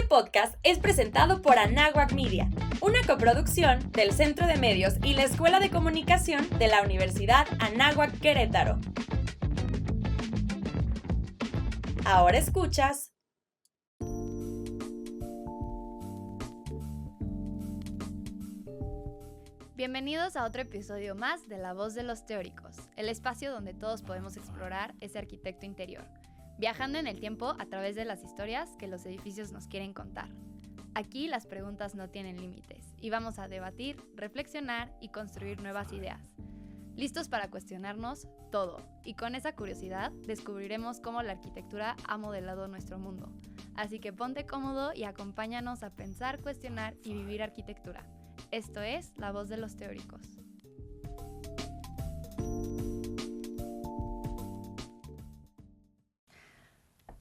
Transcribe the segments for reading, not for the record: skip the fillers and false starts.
podcast es presentado por Anáhuac Media, una coproducción del Centro de Medios y la Escuela de Comunicación de la Universidad Anáhuac Querétaro. Ahora escuchas. Bienvenidos a otro episodio más de La Voz de los Teóricos, el espacio donde todos podemos explorar ese arquitecto interior, viajando en el tiempo a través de las historias que los edificios nos quieren contar. Aquí las preguntas no tienen límites y vamos a debatir, reflexionar y construir nuevas ideas. Listos para cuestionarnos todo, y con esa curiosidad descubriremos cómo la arquitectura ha modelado nuestro mundo. Así que ponte cómodo y acompáñanos a pensar, cuestionar y vivir arquitectura. Esto es La Voz de los Teóricos.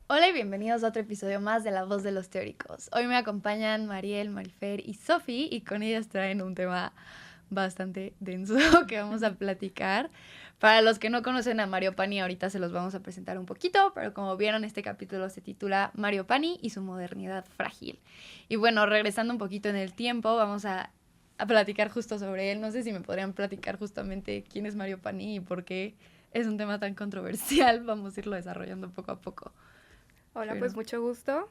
Hola y bienvenidos a otro episodio más de La Voz de los Teóricos. Hoy me acompañan Mariel, Marifer y Sofi, y con ellas traen un tema bastante denso que vamos a platicar. Para los que no conocen a Mario Pani, ahorita se los vamos a presentar un poquito, pero como vieron, este capítulo se titula Mario Pani y su modernidad frágil. Y bueno, regresando un poquito en el tiempo, vamos a platicar justo sobre él. No sé si me podrían platicar justamente quién es Mario Pani y por qué es un tema tan controversial. Vamos a irlo desarrollando poco a poco. Hola, pues mucho gusto.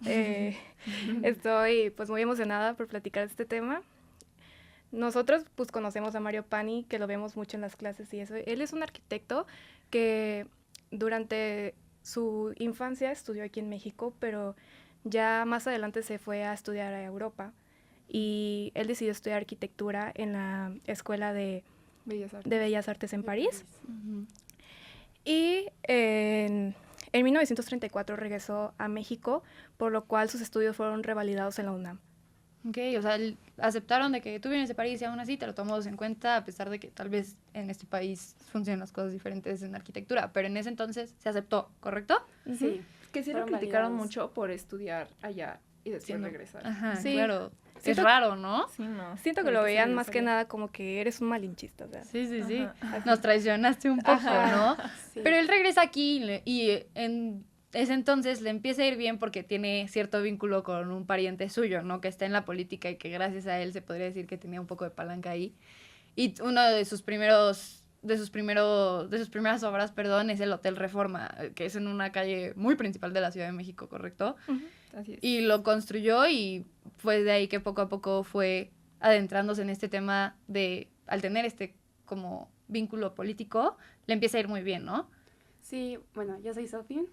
Estoy pues muy emocionada por platicar este tema. Nosotros pues conocemos a Mario Pani, que lo vemos mucho en las clases y eso. Él es un arquitecto que durante su infancia estudió aquí en México, pero ya más adelante se fue a estudiar a Europa. Y él decidió estudiar arquitectura en la Escuela de Bellas Artes en París. Uh-huh. Y en 1934 regresó a México, por lo cual sus estudios fueron revalidados en la UNAM. Ok, o sea, aceptaron de que tú vienes de París y aún así te lo tomamos en cuenta, a pesar de que tal vez en este país funcionan las cosas diferentes en arquitectura, pero en ese entonces se aceptó, ¿correcto? Sí, que sí lo criticaron mucho por estudiar allá y después regresar. Ajá, sí. Claro. Siento, es raro, ¿no? Sí, no. Siento que lo veían más que nada como que eres un malinchista, o sea. Sí. Ajá. Nos traicionaste un poco, Ajá. ¿no? Sí. Pero él regresa aquí y en ese entonces le empieza a ir bien porque tiene cierto vínculo con un pariente suyo, ¿no? Que está en la política y que gracias a él se podría decir que tenía un poco de palanca ahí. Y una de sus primeras obras, es el Hotel Reforma, que es en una calle muy principal de la Ciudad de México, ¿correcto? Uh-huh. Así es. Y lo construyó y fue de ahí que poco a poco fue adentrándose en este tema de, al tener este como vínculo político, le empieza a ir muy bien, ¿no? Sí, bueno, yo soy Sofi.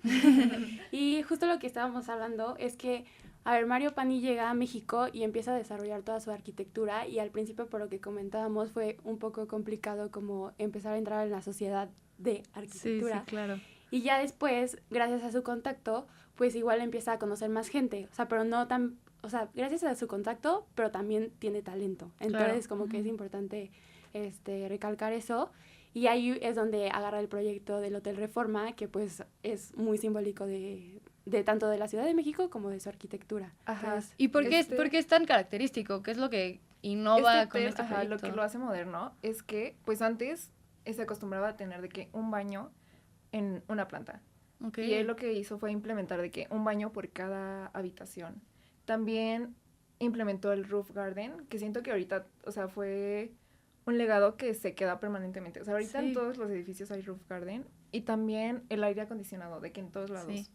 Y justo lo que estábamos hablando es que, a ver, Mario Pani llega a México y empieza a desarrollar toda su arquitectura, y al principio, por lo que comentábamos, fue un poco complicado como empezar a entrar en la sociedad de arquitectura. Sí, claro. Y ya después, gracias a su contacto, pues igual empieza a conocer más gente, o sea, pero no tan, o sea, gracias a su contacto, pero también tiene talento. Entonces, como que es importante recalcar eso. Y ahí es donde agarra el proyecto del Hotel Reforma, que pues es muy simbólico de tanto de la Ciudad de México como de su arquitectura. Ajá. Entonces, ¿Y por qué es tan característico? ¿Qué es lo que innova con este Ajá, proyecto? lo que lo hace moderno es que, pues antes se acostumbraba a tener de que un baño en una planta. Okay. Y él lo que hizo fue implementar de que un baño por cada habitación. También implementó el roof garden, que siento que ahorita, o sea, fue un legado que se queda permanentemente. O sea, ahorita en todos los edificios hay roof garden. Y también el aire acondicionado, de que en todos lados. Sí.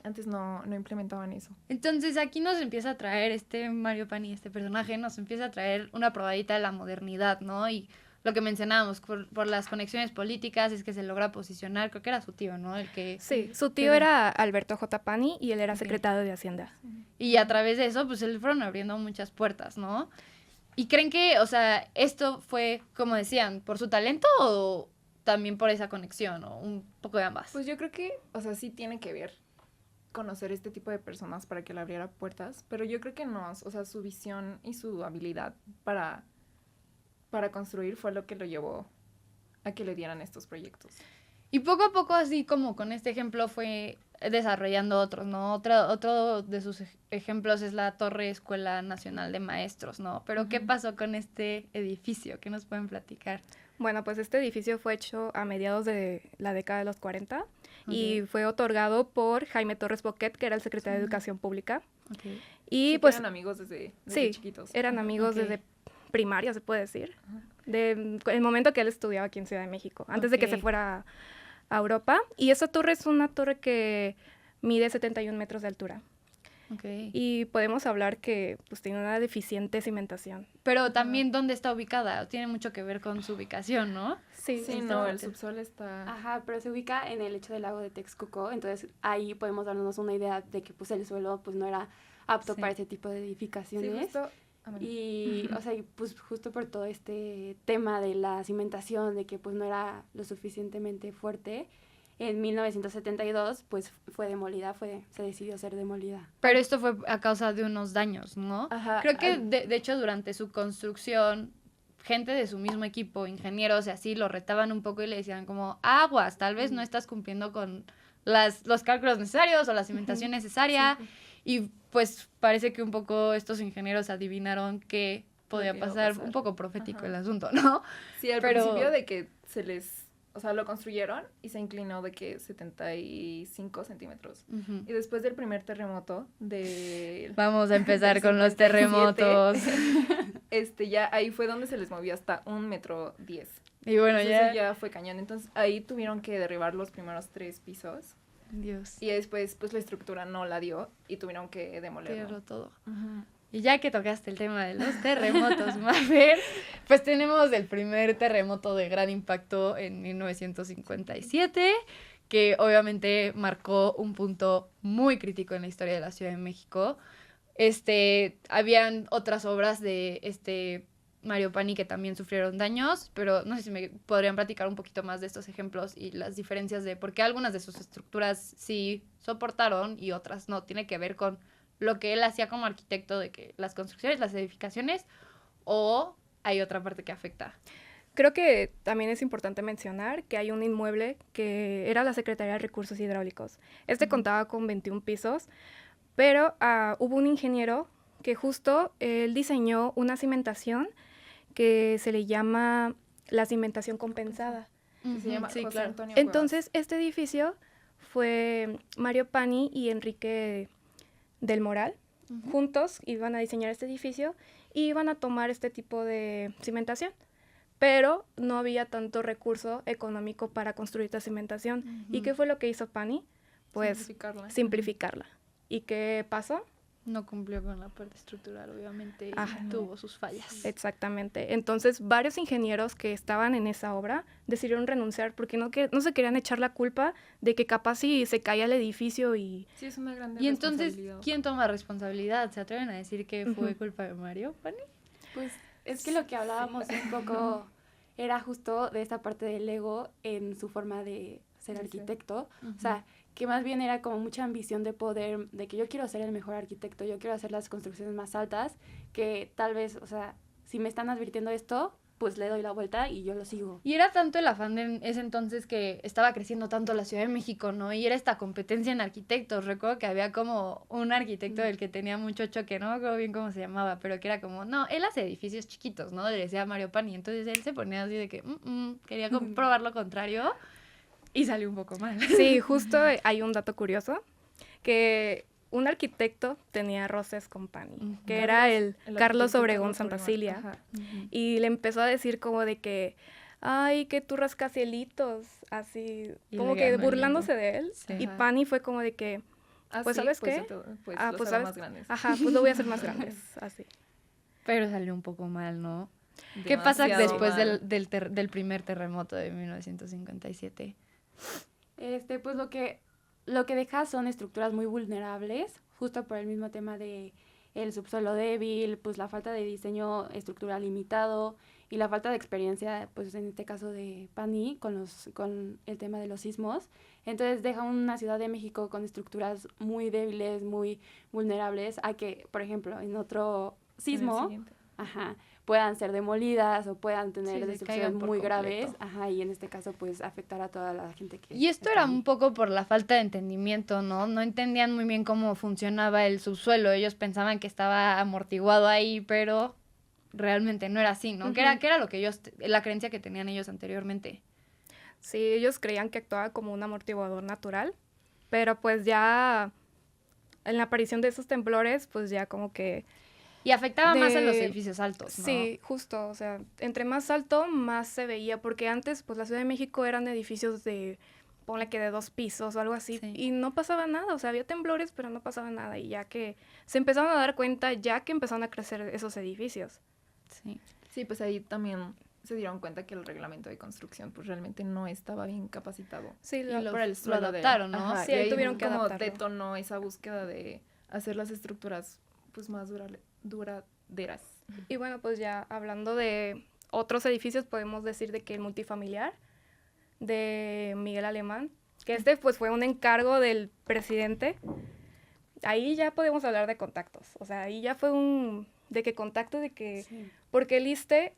Antes no implementaban eso. Entonces aquí nos empieza a traer Mario Pani, este personaje, nos empieza a traer una probadita de la modernidad, ¿no? Y lo que mencionábamos, por las conexiones políticas, es que se logra posicionar, creo que era su tío, ¿no? El que... Sí, su tío era Alberto J. Pani y él era secretario de Hacienda. Y a través de eso, pues, le fueron abriendo muchas puertas, ¿no? ¿Y creen que, o sea, esto fue, como decían, por su talento o también por esa conexión, o un poco de ambas? Pues yo creo que, o sea, sí tiene que ver conocer este tipo de personas para que le abriera puertas, pero yo creo que no, o sea, su visión y su habilidad para construir fue lo que lo llevó a que le dieran estos proyectos. Y poco a poco, así como con este ejemplo, fue desarrollando otros, ¿no? Otro de sus ejemplos es la Torre Escuela Nacional de Maestros, ¿no? Pero ¿qué pasó con este edificio? ¿Qué nos pueden platicar? Bueno, pues este edificio fue hecho a mediados de la década de los 40 y fue otorgado por Jaime Torres Boquet, que era el secretario de Educación Pública. Okay. Y Sí, pues eran amigos desde sí, chiquitos. eran amigos Ok. desde primaria, se puede decir, de el momento que él estudiaba aquí en Ciudad de México, antes de que se Ok. fuera a Europa. Y esa torre es una torre que mide 71 metros de altura. Ok. Y podemos hablar que pues tiene una deficiente cimentación. Pero también, ¿dónde está ubicada? Tiene mucho que ver con su ubicación, ¿no? Sí, Sí, no, el subsuelo está... Ajá, pero se ubica en el lecho del lago de Texcoco, entonces ahí podemos darnos una idea de que pues el suelo pues no era apto Sí. para ese tipo de Sí, edificaciones. justo... ah, bueno. Y, o sea, y, pues justo por todo este tema de la cimentación, de que pues no era lo suficientemente fuerte, en 1972 pues fue demolida, se decidió ser demolida. Pero esto fue a causa de unos daños, ¿no? Ajá, Creo que de hecho durante su construcción, gente de su mismo equipo, ingenieros y así, lo retaban un poco y le decían como, aguas, tal vez no estás cumpliendo con los cálculos necesarios o la cimentación necesaria. Y pues parece que un poco estos ingenieros adivinaron que podía que iba a pasar, pasar. un poco profético Ajá. el asunto, ¿no? Sí, al pero- principio de que se les... O sea, lo construyeron y se inclinó de que 75 centímetros. Ujú. Y después del primer terremoto de... Vamos a empezar del con los 57, terremotos. ya ahí fue donde se les movió hasta 1,10 metros. Y bueno, Entonces, ya... eso ya fue cañón. Entonces ahí tuvieron que derribar los primeros 3 pisos. Dios, Y después, pues la estructura no la dio y tuvieron que demolerlo. tirarlo todo. Ujú. Y ya que tocaste el tema de los terremotos, Mafer, pues tenemos el primer terremoto de gran impacto en 1957, que obviamente marcó un punto muy crítico en la historia de la Ciudad de México. Habían otras obras de Mario Pani que también sufrieron daños, pero no sé si me podrían platicar un poquito más de estos ejemplos y las diferencias de por qué algunas de sus estructuras sí soportaron y otras no. Tiene que ver con lo que él hacía como arquitecto de que las construcciones, las edificaciones, o hay otra parte que afecta. Creo que también es importante mencionar que hay un inmueble que era la Secretaría de Recursos Hidráulicos. Contaba con 21 pisos, pero hubo un ingeniero que justo él diseñó una cimentación que se le llama la cimentación compensada. Y se llama Sí, José claro. Antonio Cuevas. Entonces, este edificio fue Mario Pani y Enrique del Moral. Juntos iban a diseñar este edificio y iban a tomar este tipo de cimentación. Pero no había tanto recurso económico para construir esta cimentación. ¿Y qué fue lo que hizo Pani? Pues simplificarla. ¿Y qué pasó? No cumplió con la parte estructural, obviamente, y Ajá. tuvo sus fallas. Exactamente. Entonces, varios ingenieros que estaban en esa obra decidieron renunciar porque no se querían echar la culpa de que capaz si se caía el edificio y... Sí, es una gran Y entonces, responsabilidad. ¿quién toma responsabilidad? ¿Se atreven a decir que fue Ujú. culpa de Mario, Pani? Pues es que lo que hablábamos un poco era justo de esta parte del ego en su forma de ser Sí, sí. arquitecto. O sea, que más bien era como mucha ambición de poder, de que yo quiero ser el mejor arquitecto, yo quiero hacer las construcciones más altas, que tal vez, o sea, si me están advirtiendo esto, pues le doy la vuelta y yo lo sigo. Y era tanto el afán de ese entonces que estaba creciendo tanto la Ciudad de México, ¿no? Y era esta competencia en arquitectos. Recuerdo que había como un arquitecto del que tenía mucho choque, no me acuerdo bien cómo se llamaba, pero que era como, no, él hace edificios chiquitos, ¿no? Le decía Mario Pani. Entonces él se ponía así de que, quería comprobar lo contrario y salió un poco mal. Sí, justo hay un dato curioso, que un arquitecto tenía roces con Pani, Ujú. que era el Carlos arquitecto Obregón Carlos Santacilia. Ajá. Y le empezó a decir como de que, ay, que tú rascacielitos, así, Y como le que ganó el burlándose ego. de él. Sí. Y Ajá. Pani fue como de que, Ah, Pues, sí, ¿sabes pues, qué? pues Ah, los pues, hará ¿sabes? más grandes. ajá, pues lo voy a hacer más grandes, así. Pero salió un poco mal, ¿no? ¿Qué pasa Demasiado después mal. del primer terremoto de 1957? Pues lo que deja son estructuras muy vulnerables, justo por el mismo tema de el subsuelo débil, pues la falta de diseño estructural limitado y la falta de experiencia, pues en este caso de Pani con el tema de los sismos. Entonces deja una Ciudad de México con estructuras muy débiles, muy vulnerables a que, por ejemplo, en otro En el sismo, siguiente. puedan ser demolidas o puedan Sí, tener se destrucciones caigan por muy completo. graves, y en este caso pues afectar a toda la gente que Y esto está era ahí. un poco por la falta de entendimiento, ¿no? No entendían muy bien cómo funcionaba el subsuelo. Ellos pensaban que estaba amortiguado ahí, pero realmente no era así, ¿no? Que era lo que la creencia que tenían ellos anteriormente. Sí, ellos creían que actuaba como un amortiguador natural, pero pues ya en la aparición de esos temblores, pues ya como que... Y afectaba más a los edificios altos, ¿no? Sí, justo, o sea, entre más alto, más se veía, porque antes, pues la Ciudad de México eran edificios de, ponle que de 2 pisos o algo así, Sí. y no pasaba nada, o sea, había temblores, pero no pasaba nada, y ya que se empezaron a dar cuenta, ya que empezaron a crecer esos edificios. Sí. Sí, pues ahí también se dieron cuenta que el reglamento de construcción pues realmente no estaba bien capacitado. Sí, Y lo Por el suelo adaptaron, ¿no? Sí, y ahí ahí tuvieron que como adaptarlo. detonó esa búsqueda de hacer las estructuras pues más duraderas. Y bueno, pues ya hablando de otros edificios, podemos decir de que el multifamiliar de Miguel Alemán, que este pues fue un encargo del presidente, ahí ya podemos hablar de contactos, o sea, ahí ya fue de que contacto, de que, Sí. porque el ISSSTE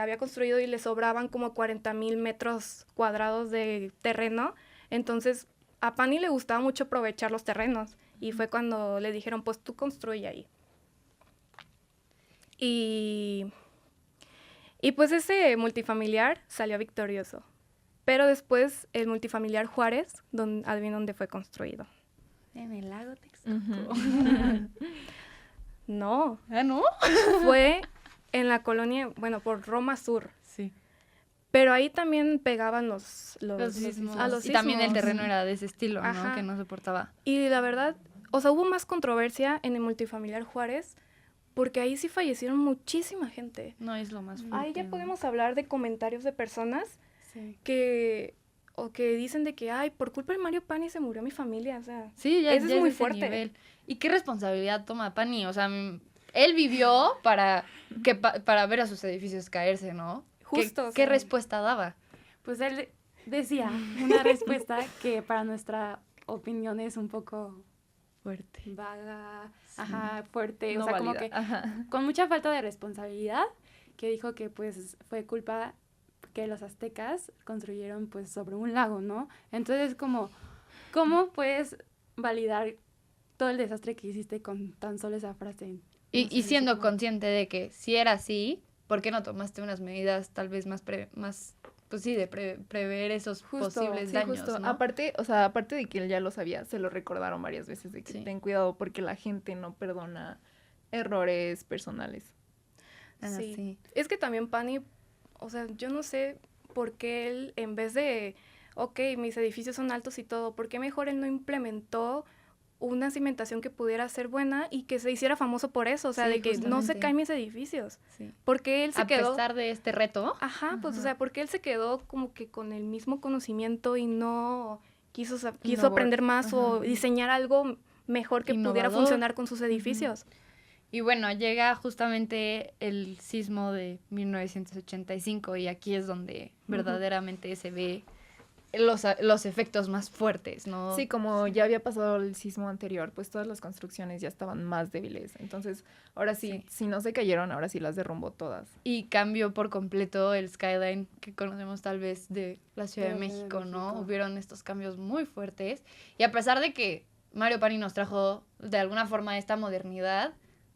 había construido y le sobraban como 40,000 metros cuadrados de terreno, entonces a Pani le gustaba mucho aprovechar los terrenos, y fue cuando le dijeron, pues tú construye ahí. Y pues ese multifamiliar salió victorioso. Pero después el multifamiliar Juárez, adivina dónde fue construido. En el lago Texcoco. No, ¿Ah, no? fue en la colonia, bueno, por Roma Sur. Sí. Pero ahí también pegaban los Sismos. a los Y también el sismos. terreno era de ese estilo, ¿no? Ajá. Que no soportaba. Y la verdad, o sea, hubo más controversia en el multifamiliar Juárez, porque ahí sí fallecieron muchísima gente. No es lo más fuerte. Ahí ya ¿no? podemos hablar de comentarios de personas Sí. que dicen de que, ay, por culpa de Mario Pani se murió mi familia, o sea, Sí, ya, ese ya es muy ese fuerte. nivel. ¿Y qué responsabilidad toma Pani? O sea, él vivió para ver a sus edificios caerse, ¿no? Justo, o ¿Qué sea. respuesta daba? Pues él decía una respuesta que para nuestra opinión es un poco Fuerte. vaga, ajá, fuerte, No o sea, como válida. que Ajá. con mucha falta de responsabilidad, que dijo que pues fue culpa que los aztecas construyeron pues sobre un lago, ¿no? Entonces como, ¿cómo puedes validar todo el desastre que hiciste con tan solo esa frase? Y No sé, siendo como- consciente de que si era así, ¿por qué no tomaste unas medidas tal vez más, pues sí, de prever esos posibles Sí, daños, justo. ¿no? Aparte, o sea, aparte de que él ya lo sabía, se lo recordaron varias veces de que Sí. ten cuidado porque la gente no perdona errores personales. Ah, Sí. sí. Es que también Pani, o sea, yo no sé por qué él, en vez de, ok, mis edificios son altos y todo, ¿por qué mejor él no implementó una cimentación que pudiera ser buena y que se hiciera famoso por eso? O sea, Sí, de que no se justamente. caen mis edificios. Sí. Porque él se A quedó... pesar de este reto, Ajá, pues, o Ajá. sea, porque él se quedó como que con el mismo conocimiento y no quiso Innovar. aprender más o Ajá. diseñar algo mejor que pudiera Innovador. funcionar con sus edificios. y bueno, llega justamente el sismo de 1985 y aquí es donde verdaderamente se ve los efectos más fuertes, ¿no? Sí, como ya había pasado el sismo anterior, pues todas las construcciones ya estaban más débiles. Entonces, ahora sí, Sí. si no se cayeron, ahora sí las derrumbó todas. Y cambió por completo el skyline que conocemos tal vez de la Ciudad de De la Ciudad de México, ¿no? México. Hubieron estos cambios muy fuertes. Y a pesar de que Mario Pani nos trajo de alguna forma esta modernidad,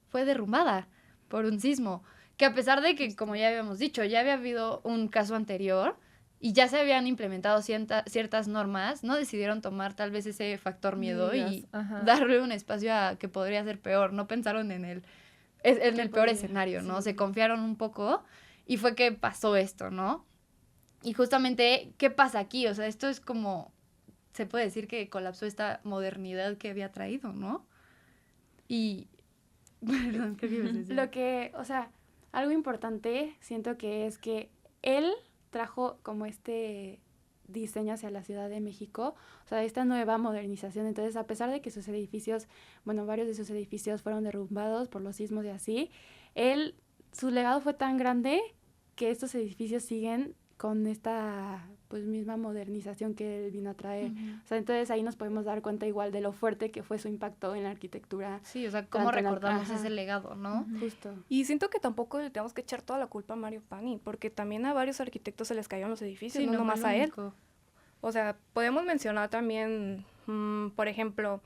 fue derrumbada por un sismo. Que a pesar de que, como ya habíamos dicho, ya había habido un caso anterior y ya se habían implementado ciertas normas, no decidieron tomar tal vez ese factor miedo y Medidas, ajá. darle un espacio a que podría ser peor. No pensaron en el peor podría, escenario, ¿no? sí. Se confiaron un poco y fue que pasó esto, ¿no? Y justamente, ¿qué pasa aquí? O sea, esto es como, se puede decir que colapsó esta modernidad que había traído, ¿no? Y, perdón, ¿qué ibas a decir? Lo que, o sea, algo importante siento que es que él trajo como este diseño hacia la Ciudad de México, o sea, esta nueva modernización. Entonces, a pesar de que sus edificios, bueno, varios de sus edificios fueron derrumbados por los sismos y así, su legado fue tan grande que estos edificios siguen con esta, pues, misma modernización que él vino a traer. O sea, entonces ahí nos podemos dar cuenta igual de lo fuerte que fue su impacto en la arquitectura. Sí, o sea, ¿cómo Tanto en la- recordamos ajá. ese legado, no? Justo. Y siento que tampoco le tenemos que echar toda la culpa a Mario Pani, porque también a varios arquitectos se les cayeron los edificios, no fue nomás el a él. único. O sea, podemos mencionar también, por ejemplo,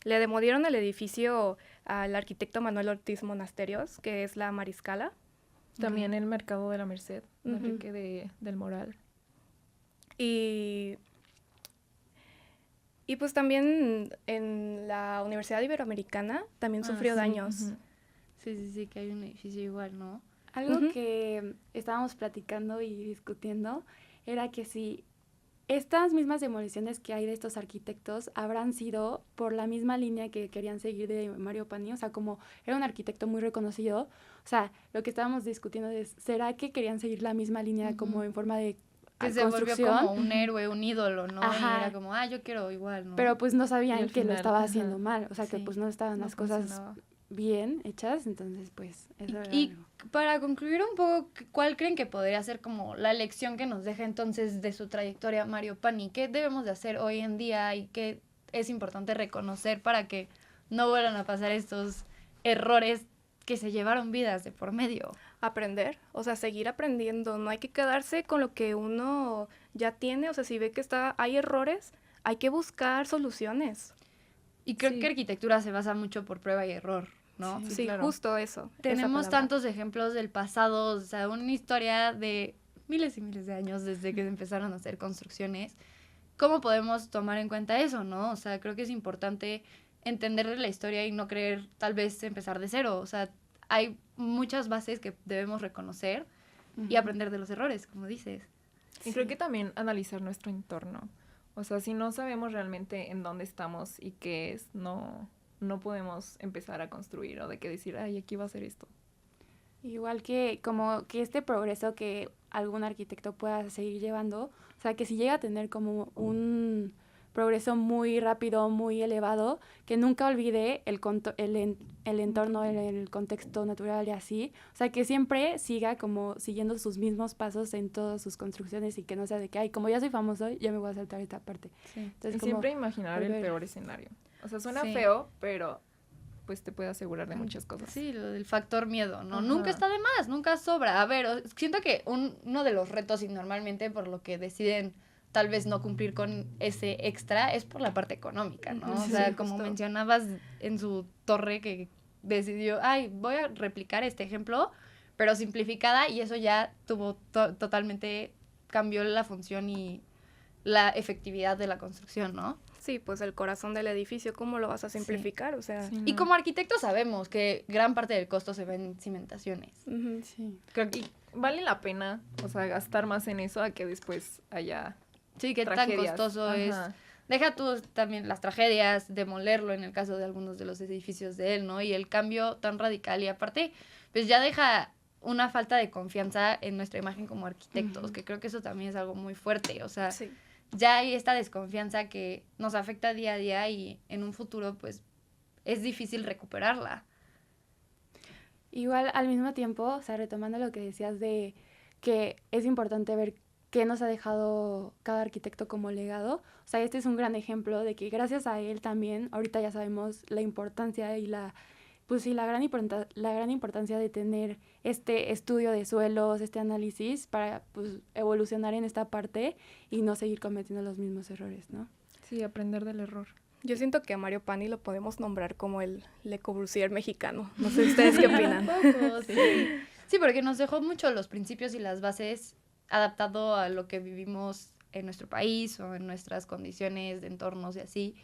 le demolieron el edificio al arquitecto Manuel Ortiz Monasterios, que es la Mariscala. También el mercado de la Merced, Ujú. Enrique del Moral. Y Y pues también en la Universidad Iberoamericana también sufrió sí. daños. Sí, que hay un edificio igual, ¿no? Algo que estábamos platicando y discutiendo era que si estas mismas demoliciones que hay de estos arquitectos habrán sido por la misma línea que querían seguir de Mario Pani, o sea, como era un arquitecto muy reconocido, o sea, lo que estábamos discutiendo es, ¿será que querían seguir la misma línea como en forma de Que se volvió construcción? como un héroe, un ídolo, ¿no? Ajá. Y era como, yo quiero igual, ¿no? Pero pues no Y sabían al que lo final, estaba ajá. haciendo mal, o sea, que Sí. pues no estaban No las cosas funcionaba. bien hechas, entonces pues eso era Y algo. para concluir un poco, ¿cuál creen que podría ser como la lección que nos deja entonces de su trayectoria Mario Pani? ¿Qué debemos de hacer hoy en día y qué es importante reconocer para que no vuelvan a pasar estos errores que se llevaron vidas de por medio? Aprender, o sea, seguir aprendiendo, no hay que quedarse con lo que uno ya tiene, o sea, si ve que hay errores, hay que buscar soluciones. Y creo Sí. que arquitectura se basa mucho por prueba y error, ¿no? Sí, claro. justo eso. esa Tenemos palabra. tantos ejemplos del pasado, o sea, una historia de miles y miles de años desde que empezaron a hacer construcciones. ¿Cómo podemos tomar en cuenta eso, no? O sea, creo que es importante entender la historia y no creer tal vez empezar de cero. O sea, hay muchas bases que debemos reconocer y aprender de los errores, como dices. Y creo que también analizar nuestro entorno. O sea, si no sabemos realmente en dónde estamos y qué es, no podemos empezar a construir o de que decir, ay, aquí va a ser esto. Igual que como que este progreso que algún arquitecto pueda seguir llevando, o sea, que si llega a tener como un progreso muy rápido, muy elevado, que nunca olvide el entorno, el contexto natural y así, o sea, que siempre siga como siguiendo sus mismos pasos en todas sus construcciones y que no sea de que, ay, como ya soy famoso, ya me voy a saltar esta parte. Sí. Entonces, Y como siempre imaginar el volver. peor escenario. O sea, suena Sí. feo, pero pues te puede asegurar de muchas cosas. Sí, lo del factor miedo, ¿no? Ajá. Nunca está de más, nunca sobra. A ver, siento que uno de los retos y normalmente por lo que deciden tal vez no cumplir con ese extra es por la parte económica, ¿no? O Sí, sea, como justo. mencionabas en su torre que decidió, voy a replicar este ejemplo, pero simplificada y eso ya tuvo totalmente, cambió la función y la efectividad de la construcción, ¿no? Sí, pues el corazón del edificio, ¿cómo lo vas a simplificar? O sea, Sí, Y no. como arquitectos sabemos que gran parte del costo se ve en cimentaciones. ujú. Sí. Creo que Y vale la pena, o sea, gastar más en eso a que después haya sí, qué tan tragedias. costoso es. Ajá. Deja tú también las tragedias, demolerlo en el caso de algunos de los edificios de él, ¿no? Y el cambio tan radical y aparte, pues ya deja una falta de confianza en nuestra imagen como arquitectos, que creo que eso también es algo muy fuerte, o sea, Sí. ya hay esta desconfianza que nos afecta día a día y en un futuro, pues, es difícil recuperarla. Igual al mismo tiempo, o sea, retomando lo que decías de que es importante ver qué nos ha dejado cada arquitecto como legado, o sea, este es un gran ejemplo de que gracias a él también, ahorita ya sabemos la importancia y pues sí, la gran importancia de tener este estudio de suelos, este análisis para pues evolucionar en esta parte y no seguir cometiendo los mismos errores, ¿no? Sí, aprender del error. Yo siento que a Mario Pani lo podemos nombrar como el Le Corbusier mexicano. No sé ustedes qué opinan. Sí, porque nos dejó mucho los principios y las bases adaptado a lo que vivimos en nuestro país o en nuestras condiciones de entornos y así.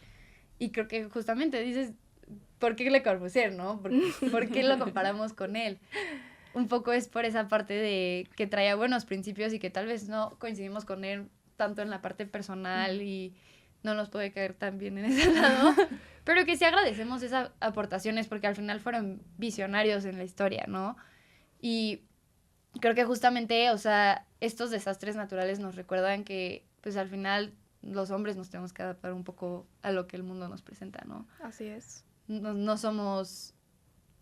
Y creo que justamente dices, ¿por qué Le Corbusier, no? ¿Por qué lo comparamos con él? Un poco es por esa parte de que traía buenos principios y que tal vez no coincidimos con él tanto en la parte personal y no nos puede caer tan bien en ese lado, pero que sí agradecemos esas aportaciones porque al final fueron visionarios en la historia, ¿no? Y creo que justamente, o sea, estos desastres naturales nos recuerdan que, pues al final, los hombres nos tenemos que adaptar un poco a lo que el mundo nos presenta, ¿no? Así es. No somos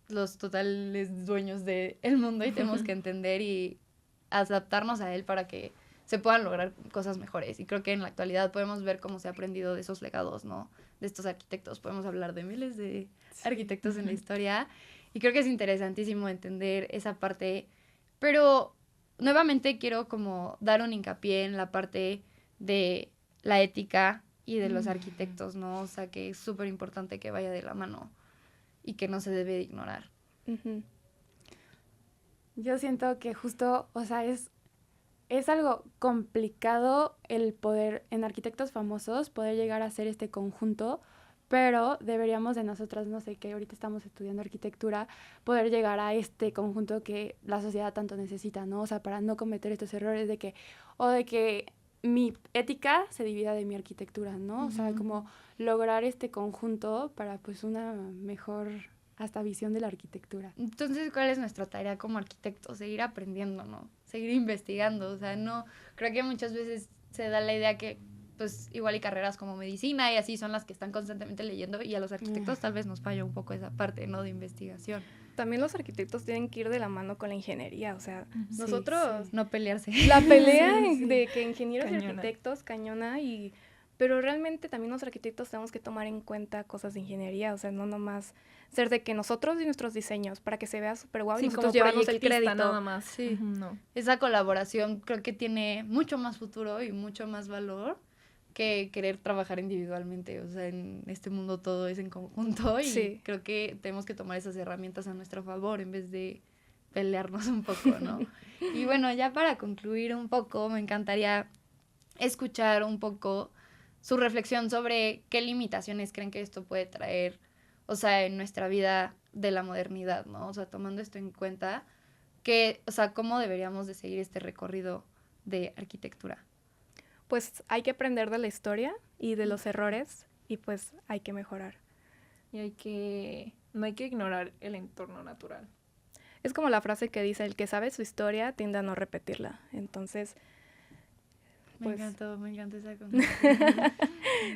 los totales dueños del mundo y tenemos que entender y adaptarnos a él para que se puedan lograr cosas mejores. Y creo que en la actualidad podemos ver cómo se ha aprendido de esos legados, ¿no? De estos arquitectos. Podemos hablar de miles de arquitectos en la historia. Y creo que es interesantísimo entender esa parte. Pero nuevamente quiero como dar un hincapié en la parte de la ética y de los arquitectos, ¿no? O sea, que es súper importante que vaya de la mano y que no se debe de ignorar. Ujú. Yo siento que justo, o sea, es es algo complicado el poder, en arquitectos famosos, poder llegar a hacer este conjunto, pero deberíamos de nosotras, no sé, que ahorita estamos estudiando arquitectura, poder llegar a este conjunto que la sociedad tanto necesita, ¿no? O sea, para no cometer estos errores de que mi ética se divida de mi arquitectura, ¿no? O sea, como lograr este conjunto para pues una mejor hasta visión de la arquitectura. Entonces, ¿cuál es nuestra tarea como arquitectos? Seguir aprendiendo, ¿no? Seguir investigando. O sea, no, creo que muchas veces se da la idea que, pues, igual y carreras como medicina y así son las que están constantemente leyendo, y a los arquitectos tal vez nos falla un poco esa parte, ¿no? De investigación. También los arquitectos tienen que ir de la mano con la ingeniería, o sea, Sí, nosotros... no pelearse. La pelea de que ingenieros y Cañona. arquitectos, cañona, pero realmente también los arquitectos tenemos que tomar en cuenta cosas de ingeniería, o sea, no nomás ser de que nosotros y nuestros diseños, para que se vea súper guau y Sí, nosotros como llevarnos el proyectista crédito. nada más. Sí. No. Esa colaboración creo que tiene mucho más futuro y mucho más valor que querer trabajar individualmente. O sea, en este mundo todo es en conjunto y Sí. creo que tenemos que tomar esas herramientas a nuestro favor en vez de pelearnos un poco, ¿no? Y bueno, ya para concluir un poco, me encantaría escuchar un poco su reflexión sobre qué limitaciones creen que esto puede traer, o sea, en nuestra vida de la modernidad, ¿no? O sea, tomando esto en cuenta, o sea, cómo deberíamos de seguir este recorrido de arquitectura. Pues hay que aprender de la historia y de los errores y pues hay que mejorar. Y no hay que ignorar el entorno natural. Es como la frase que dice, el que sabe su historia tiende a no repetirla. Entonces, Me pues, encantó esa conclusión.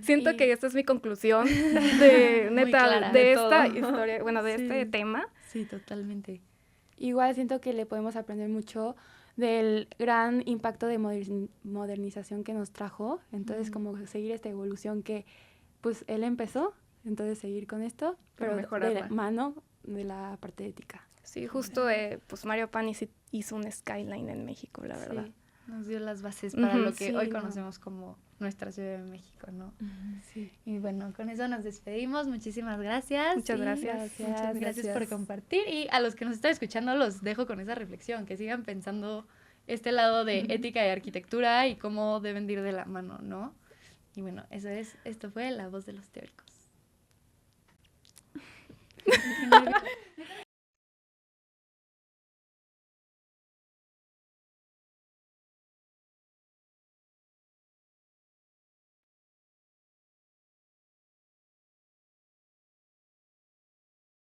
siento Y- que esta es mi conclusión de, Muy neta, clara. de De esta todo. historia, bueno, de este Sí. tema. Sí, totalmente. Igual siento que le podemos aprender mucho del gran impacto de modernización que nos trajo, entonces como seguir esta evolución que pues él empezó, entonces seguir con esto, Pero pero de mejorarla. la mano de la parte ética. Sí, justo, pues Mario Pani sí hizo un skyline en México, la verdad. Sí, nos dio las bases para lo que Sí, hoy no. conocemos como nuestra Ciudad de México, ¿no? Sí. Y bueno, con eso nos despedimos. Muchísimas gracias. Muchas Y gracias. Muchas gracias por compartir. Y a los que nos están escuchando los dejo con esa reflexión, que sigan pensando este lado de ética y arquitectura y cómo deben de ir de la mano, ¿no? Y bueno, esto fue La Voz de los Teóricos.